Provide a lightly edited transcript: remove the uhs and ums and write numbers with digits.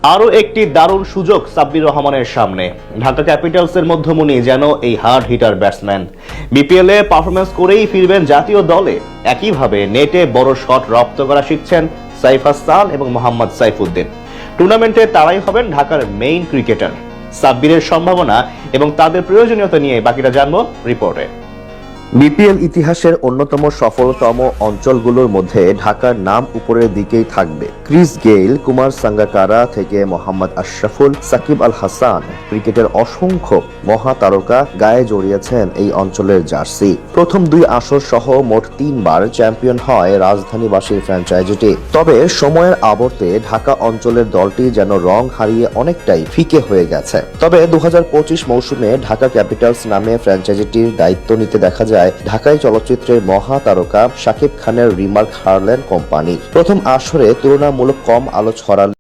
আরও একটি দারুণ সুযোগ সাব্বির রহমানের সামনে। ঢাকা ক্যাপিটালসের মধ্যমণি যেন এই হার্ড হিটার ব্যাটসম্যান। বিপিএলে পারফরমেন্স করেই ফিরবেন জাতীয় দলে। একইভাবে নেটে বড় শট রপ্ত করা শিখছেন সাইফ হাসান এবং মোহাম্মদ সাইফুদ্দিন। টুর্নামেন্টে তারাই হবেন ঢাকার মেইন ক্রিকেটার। সাব্বিরের সম্ভাবনা এবং তাদের প্রয়োজনীয়তা নিয়ে বাকিটা জানবো রিপোর্টে। বিপিএল ইতিহাসের অন্যতম সফলতম অঞ্চলগুলোর মধ্যে ঢাকার নাম উপরের দিকেই থাকবে। ক্রিস গেইল, কুমার সাঙ্গাকারা থেকে মোহাম্মদ আশরাফুল, সাকিব আল হাসান, ক্রিকেটের অসংখ্য মহাতারকা গায়ে জড়িয়েছেন এই অঞ্চলের জার্সি। প্রথম দুই আসর সহ মোট ৩ বার চ্যাম্পিয়ন হয় রাজধানীবাসীর ফ্র্যাঞ্চাইজিটি। তবে সময়ের আবর্তে ঢাকা অঞ্চলের দলটি যেন রং হারিয়ে অনেকটাই ফিকে হয়ে গেছে। তবে ২০২৫ মৌসুমে ঢাকা ক্যাপিটালস নামে ফ্র্যাঞ্চাইজিটির দায়িত্ব নিতে দেখা যায় ঢাকাই চলচ্চিত্রের মহাতারকা শাকিব খানের রিমার্ক হারল্যান্ড কোম্পানি। প্রথম আসরে তুলনামূলক কম আলো ছড়ালে